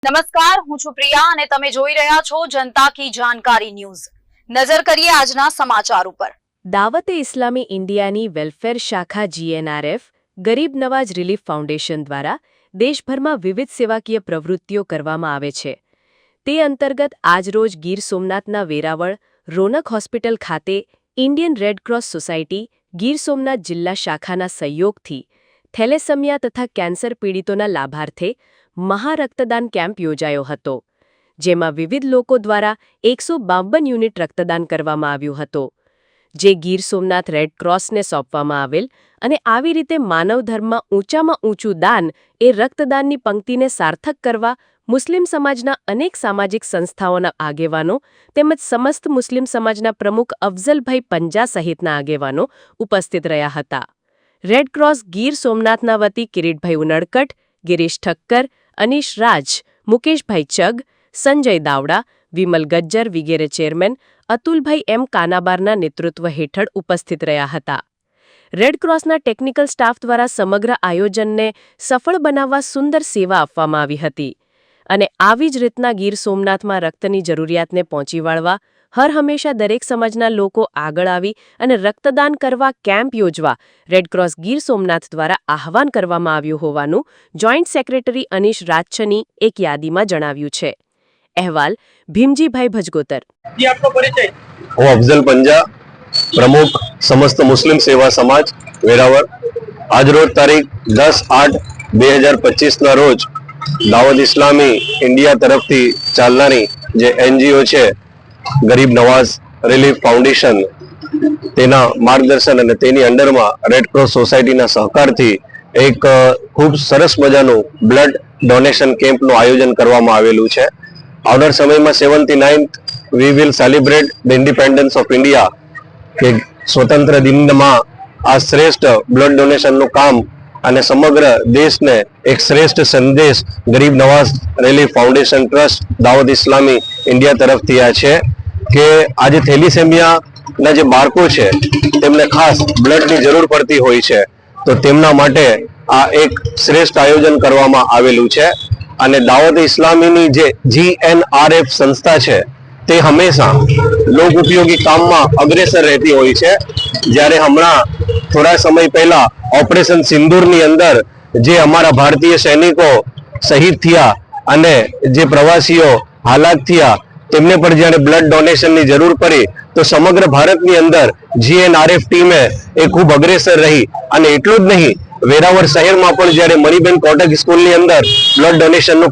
નમસ્કાર, હું છું પ્રિયા અને તમે જોઈ રહ્યા છો જનતા કી જાણકારી ન્યૂઝ। નજર કરીએ આજના સમાચાર ઉપર। દાવતે ઇસ્લામી ઇન્ડિયાની વેલફેર શાખા GNRF ગરીબ નવાજ રિલીફ ફાઉન્ડેશન દ્વારા દેશભરમાં વિવિધ સેવાકીય પ્રવૃત્તિઓ કરવામાં આવે છે। તે અંતર્ગત આજરોજ ગીર સોમનાથના વેરાવળ રોનક હોસ્પિટલ ખાતે Indian red cross society Gir Somnath જિલ્લા શાખાના સહયોગથી થેલેસેમિયા તથા કેન્સર પીડિતોના લાભાર્થે મહારક્તદાન કેમ્પ યોજાયો હતો, જેમાં વિવિધ લોકો દ્વારા 152 યુનિટ રક્તદાન કરવામાં આવ્યું હતું, જે ગીર સોમનાથ રેડ ક્રોસને સોંપવામાં આવેલ અને આવી રીતે માનવ ધર્મમાં ઊંચામાં ઊંચું દાન એ રક્તદાનની પંક્તિને સાર્થક કરવા મુસ્લિમ સમાજના અનેક સામાજિક સંસ્થાઓના આગેવાનો તેમજ સમસ્ત મુસ્લિમ સમાજના પ્રમુખ અફઝલભાઈ પંજા સહિતના આગેવાનો ઉપસ્થિત રહ્યા હતા। રેડ ક્રોસ ગીર સોમનાથના વતી કિરીટભાઈ ઉનડકટ, ગિરીશ ઠક્કર, અનીશ રાજ, મુકેશભાઈ ચગ, સંજય દાવડા, વિમલ ગજ્જર વિગેરે ચેરમેન અતુલભાઈ એમ કાનાબારના નેતૃત્વ હેઠળ ઉપસ્થિત રહ્યા હતા। રેડ ક્રોસના ટેકનિકલ સ્ટાફ દ્વારા સમગ્ર આયોજનને સફળ બનાવવા સુંદર સેવા આપવામાં આવી હતી અને આવી જ રીતના ગીર સોમનાથમાં રક્તની જરૂરિયાતને પહોંચી વળવા હર હંમેશા દરેક સમાજના લોકો આગળ આવી અને રક્તદાન કરવા કેમ્પ યોજવા રેડ ક્રોસ ગીર સોમનાથ દ્વારા આહવાન કરવામાં આવ્યું હોવાનું જોઈન્ટ સેક્રેટરી અનીશ રાજચની એક યાદીમાં જણાવ્યું છે। અહેવાલ ભીમજીભાઈ ભજગોતર। હું અફઝલ પંજા, પ્રમુખ સમસ્ત મુસ્લિમ સેવા સમાજ વેરાવળ। આજરોજ તારીખ 10/8/2025 ના રોજ દાવત ઇસ્લામી ઇન્ડિયા તરફથી ચાલનારી જે NGO છે ગરીબ નવાઝ રિલીફ ફાઉન્ડેશન, તેના માર્ગદર્શન અને તેની અંડરમાં રેડ ક્રોસ સોસાયટીના સહકારથી એક ખૂબ સરસ મજાનું બ્લડ ડોનેશન કેમ્પનું આયોજન કરવામાં આવેલું છે। આવનાર સમયમાં 79th we will celebrate the independence of India, કે સ્વતંત્ર દિનમાં આ શ્રેષ્ઠ બ્લડ ડોનેશનનું કામ અને સમગ્ર દેશને એક શ્રેષ્ઠ સંદેશ ગરીબ નવાઝ રિલીફ ફાઉન્ડેશન ટ્રસ્ટ દાવત ઇસ્લામી ઇન્ડિયા તરફથી આ છે કે આજે થેલિસેમિયાના જે બાળકો છે તેમને ખાસ બ્લડની જરૂર પડતી હોય છે, તો તેમના માટે આ એક શ્રેષ્ઠ આયોજન કરવામાં આવેલું છે। અને દાવત ઇસ્લામીની જે GNRF સંસ્થા છે તે હંમેશા લોક ઉપયોગી કામમાં અગ્રેસર રહેતી હોય છે। જ્યારે હમણાં થોડા સમય પહેલા ઓપરેશન સિંદૂરની અંદર જે અમારા ભારતીય સૈનિકો શહીદ થયા અને જે પ્રવાસીઓ હાલાક થયા તેમને પણ જ્યારે બ્લડ ડોનેશનની જરૂર પડી તો સમગ્ર ભારતની અંદર GNRF ટીમે એ ખૂબ અગ્રેસર રહી અને એટલું જ નહીં, વેરાવળ શહેરમાં પણ જ્યારે મણિબેન કોટક સ્કૂલની અંદર બ્લડ ડોનેશનનું